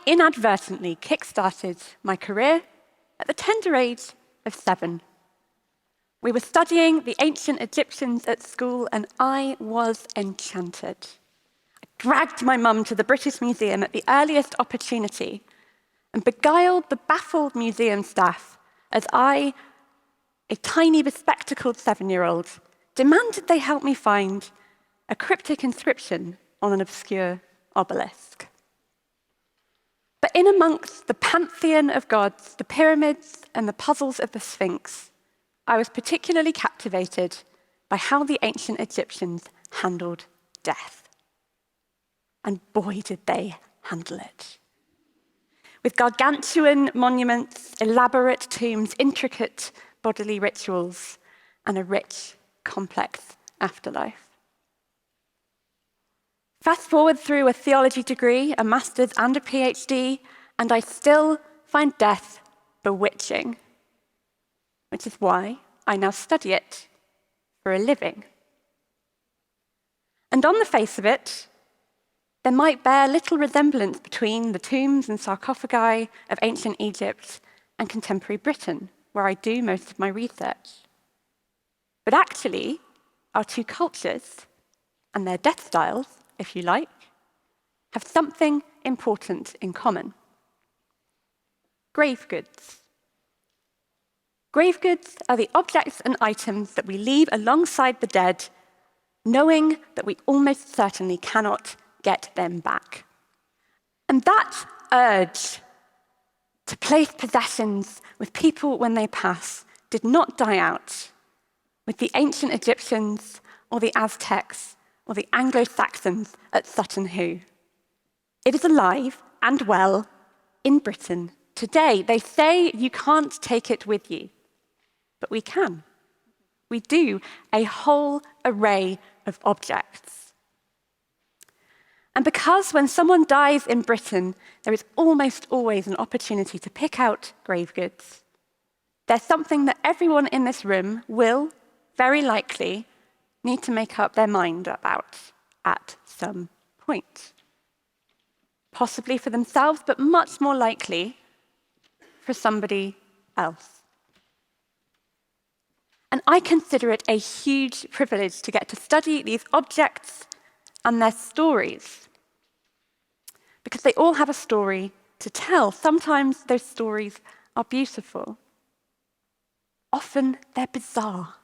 inadvertently kick-started my career at the tender age of 7. We were studying the ancient Egyptians at school, and I was enchanted. I dragged my mum to the British Museum at the earliest opportunity and beguiled the baffled museum staff as I, a tiny bespectacled 7-year-old, demanded they help me find a cryptic inscription on an obscure obelisk. But in amongst the pantheon of gods, the pyramids, and the puzzles of the Sphinx, I was particularly captivated by how the ancient Egyptians handled death. And boy, did they handle it. With gargantuan monuments, elaborate tombs, intricate bodily rituals, and a rich, complex afterlife. Fast forward through a theology degree, a master's, and a PhD, and I still find death bewitching, which is why I now study it for a living. And on the face of it, there might bear little resemblance between the tombs and sarcophagi of ancient Egypt and contemporary Britain, where I do most of my research. But actually, our two cultures, and their death styles, if you like, have something important in common. Grave goods. Grave goods are the objects and items that we leave alongside the dead, knowing that we almost certainly cannot get them back. And that urge to place possessions with people when they pass did not die out with the ancient Egyptians or the Aztecs or the Anglo-Saxons at Sutton Hoo. It is alive and well in Britain today. They say you can't take it with you, but we can. We do a whole array of objects. And because when someone dies in Britain, there is almost always an opportunity to pick out grave goods, there's something that everyone in this room will, very likely, need to make up their mind about at some point. Possibly for themselves, but much more likely for somebody else. And I consider it a huge privilege to get to study these objects and their stories, because they all have a story to tell. Sometimes those stories are beautiful. Often they're bizarre.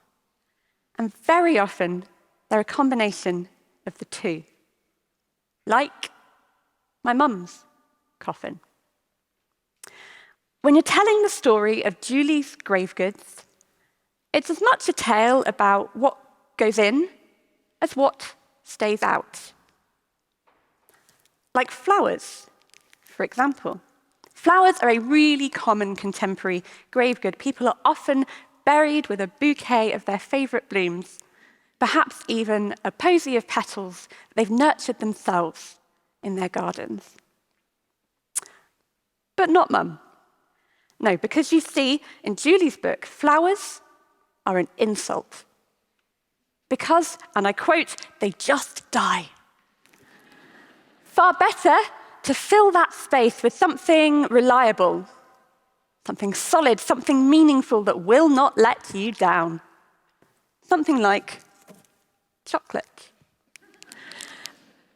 And very often they're a combination of the two. Like my mum's coffin. When you're telling the story of Julie's grave goods, it's as much a tale about what goes in as what stays out. Like flowers, for example. Flowers are a really common contemporary grave good. People are often buried with a bouquet of their favorite blooms, perhaps even a posy of petals they've nurtured themselves in their gardens. But not Mum. No, because you see, in Julie's book, flowers are an insult. Because, and I quote, they just die. Far better to fill that space with something reliable, something solid, something meaningful that will not let you down. Something like chocolate.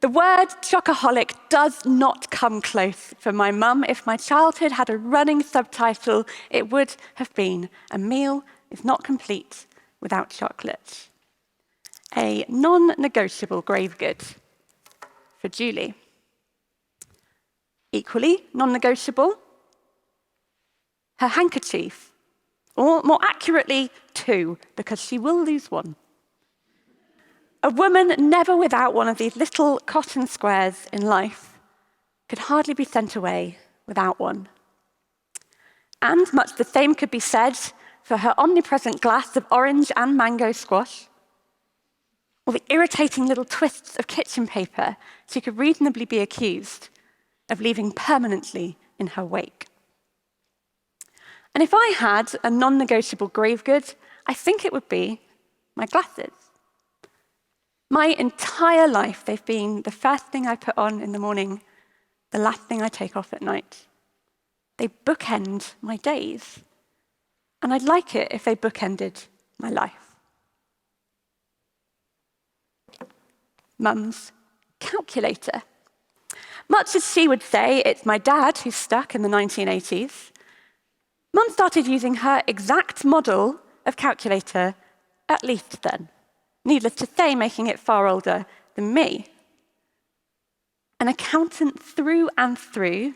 The word chocoholic does not come close for my mum. If my childhood had a running subtitle, it would have been "A meal is not complete without chocolate." A non-negotiable grave good for Julie. Equally non-negotiable, her handkerchief, or more accurately, 2, because she will lose one. A woman never without one of these little cotton squares in life could hardly be sent away without one. And much the same could be said for her omnipresent glass of orange and mango squash, or the irritating little twists of kitchen paper she could reasonably be accused of leaving permanently in her wake. And if I had a non-negotiable grave good, I think it would be my glasses. My entire life, they've been the first thing I put on in the morning the last thing I take off at night. They bookend my days. And I'd like it if they bookended my life. Mum's calculator. Much as she would say it's my dad who's stuck in the 1980s, Mum started using her exact model of calculator at least then. Needless to say, making it far older than me. An accountant through and through.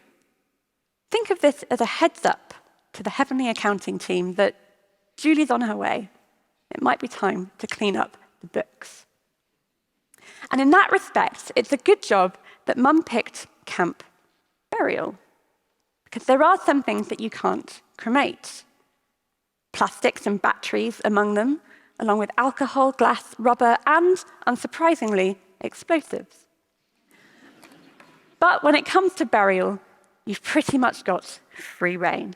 Think of this as a heads up to the heavenly accounting team that Julie's on her way. It might be time to clean up the books. And in that respect, it's a good job that Mum picked camp burial, because there are some things that you can't cremate. Plastics and batteries among them, along with alcohol, glass, rubber, and, unsurprisingly, explosives. But when it comes to burial, you've pretty much got free rein.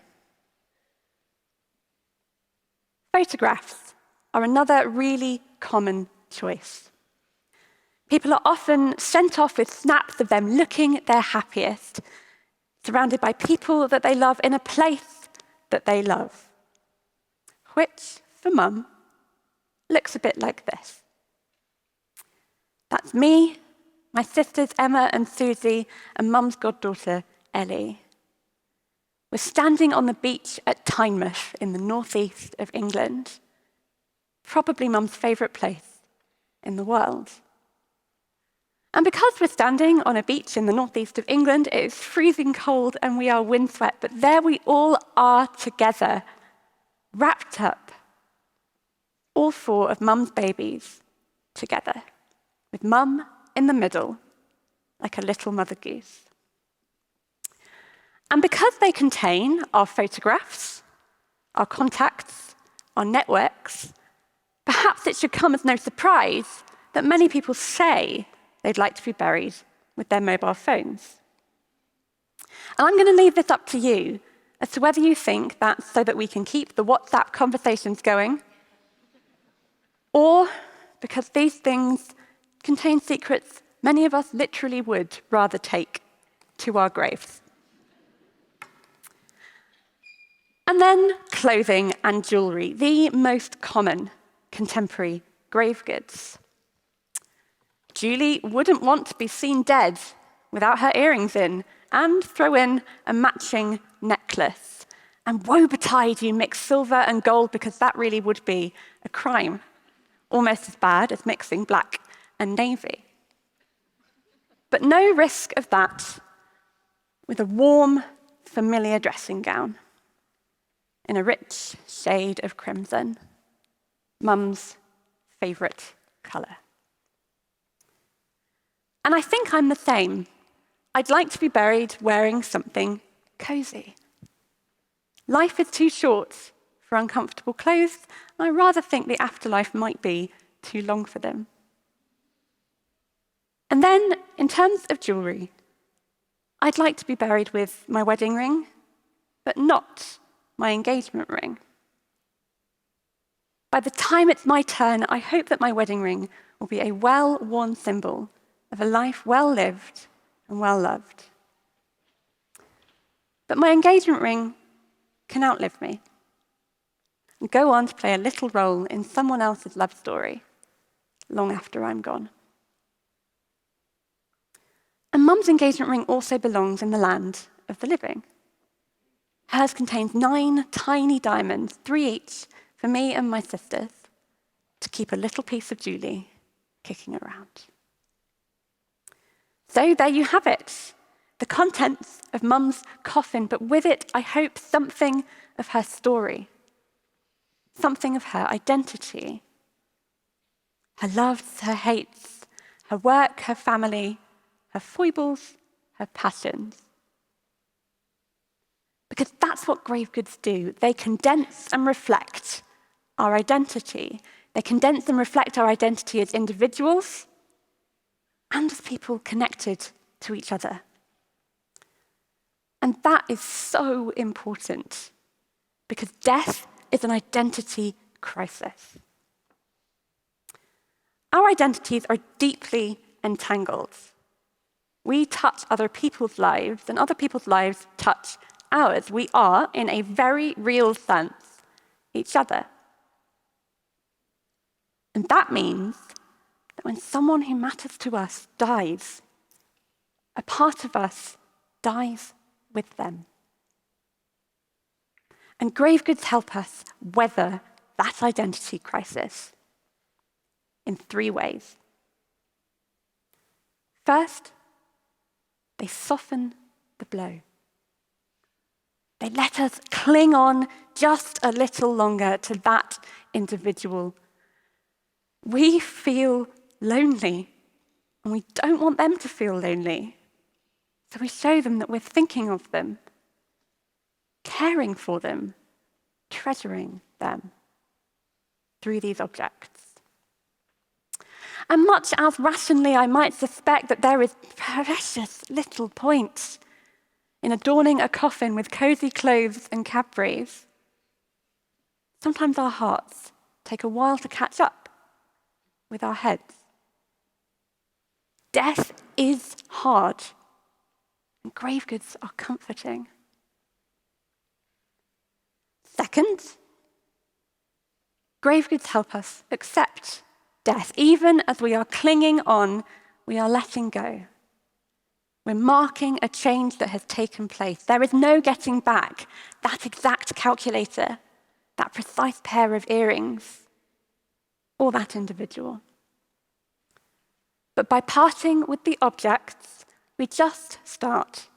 Photographs are another really common choice. People are often sent off with snaps of them looking their happiest, surrounded by people that they love in a place that they love, which, for Mum, looks a bit like this. That's me, my sisters Emma and Susie, and Mum's goddaughter, Ellie. We're standing on the beach at Tynemouth in the northeast of England, probably Mum's favourite place in the world. And because we're standing on a beach in the northeast of England, it is freezing cold and we are windswept, but there we all are together, wrapped up, all four of Mum's babies together, with Mum in the middle, like a little mother goose. And because they contain our photographs, our contacts, our networks, perhaps it should come as no surprise that many people say they'd like to be buried with their mobile phones. And I'm going to leave this up to you as to whether you think that's so that we can keep the WhatsApp conversations going, or because these things contain secrets many of us literally would rather take to our graves. And then clothing and jewelry, the most common contemporary grave goods. Julie wouldn't want to be seen dead without her earrings in, and throw in a matching necklace. And woe betide you mix silver and gold, because that really would be a crime, almost as bad as mixing black and navy. But no risk of that with a warm, familiar dressing gown in a rich shade of crimson, Mum's favourite colour. And I think I'm the same. I'd like to be buried wearing something cosy. Life is too short for uncomfortable clothes, and I rather think the afterlife might be too long for them. And then, in terms of jewelry, I'd like to be buried with my wedding ring, but not my engagement ring. By the time it's my turn, I hope that my wedding ring will be a well-worn symbol of a life well-lived and well-loved. But my engagement ring can outlive me and go on to play a little role in someone else's love story long after I'm gone. And Mum's engagement ring also belongs in the land of the living. Hers contains 9 tiny diamonds, 3 each, for me and my sisters, to keep a little piece of Julie kicking around. So there you have it, the contents of Mum's coffin, but with it, I hope, something of her story, something of her identity, her loves, her hates, her work, her family, her foibles, her passions. Because that's what grave goods do. They condense and reflect our identity. They condense and reflect our identity as individuals and as people connected to each other. And that is so important, because death is an identity crisis. Our identities are deeply entangled. we touch other people's lives, and other people's lives touch ours. We are, in a very real sense, each other. And that means that when someone who matters to us dies, a part of us dies with them. And grave goods help us weather that identity crisis in 3 ways. First, they soften the blow. They let us cling on just a little longer to that individual. We feel lonely, and we don't want them to feel lonely. So we show them that we're thinking of them, caring for them, treasuring them through these objects. And much as rationally I might suspect that there is precious little point in adorning a coffin with cozy clothes and Cadbury's, sometimes our hearts take a while to catch up with our heads. Death is hard, and grave goods are comforting. Second, grave goods help us accept death. Even as we are clinging on, we are letting go. We're marking a change that has taken place. There is no getting back that exact calculator, that precise pair of earrings, or that individual. But by parting with the objects, we just start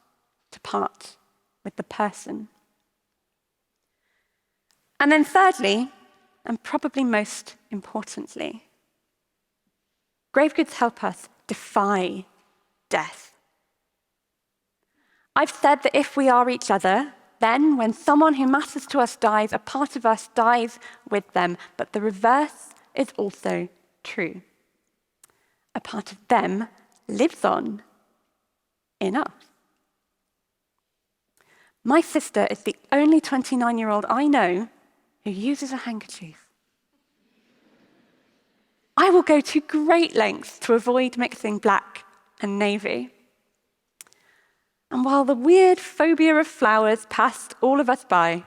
to part with the person. And then thirdly, and probably most importantly, grave goods help us defy death. I've said that if we are each other, then when someone who matters to us dies, a part of us dies with them. But the reverse is also true. A part of them lives on in us. My sister is the only 29-year-old I know who uses a handkerchief. I will go to great lengths to avoid mixing black and navy. And while the weird phobia of flowers passed all of us by,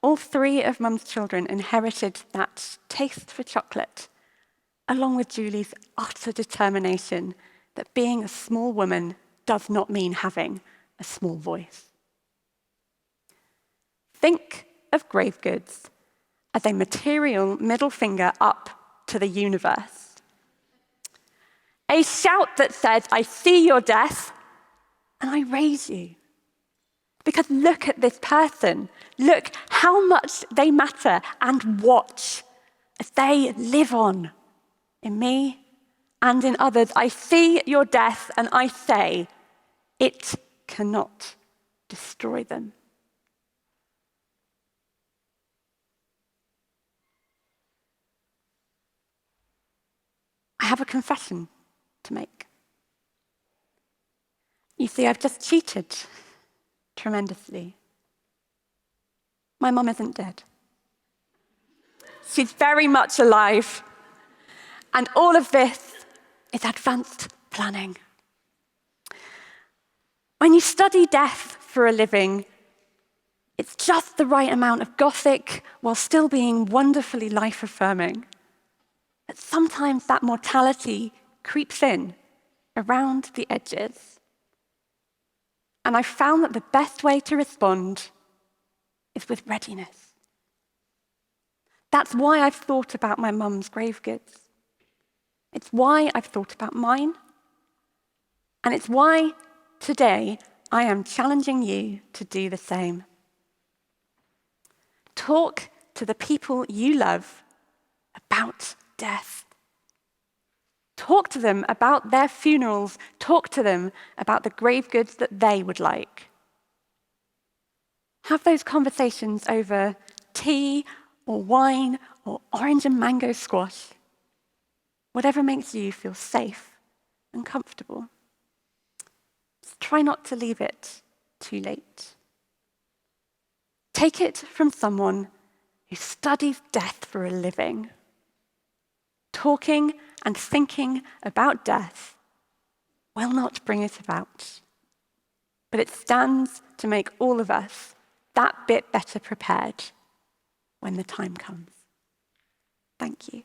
all 3 of Mum's children inherited that taste for chocolate, along with Julie's utter determination that being a small woman does not mean having a small voice. Think of grave goods as a material middle finger up to the universe. A shout that says, I see your death, and I raise you. Because look at this person. Look how much they matter, and watch as they live on in me and in others. I see your death, and I say, it cannot destroy them. I have a confession to make. You see, I've just cheated tremendously. My mum isn't dead. She's very much alive. And all of this is advanced planning. When you study death for a living, it's just the right amount of gothic while still being wonderfully life-affirming. But sometimes that mortality creeps in around the edges. And I found that the best way to respond is with readiness. That's why I've thought about my mum's grave goods. It's why I've thought about mine. And it's why today I am challenging you to do the same. Talk to the people you love about death. Talk to them about their funerals. Talk to them about the grave goods that they would like. Have those conversations over tea or wine or orange and mango squash. Whatever makes you feel safe and comfortable. Just try not to leave it too late. Take it from someone who studies death for a living. Talking and thinking about death will not bring it about. But it stands to make all of us that bit better prepared when the time comes. Thank you.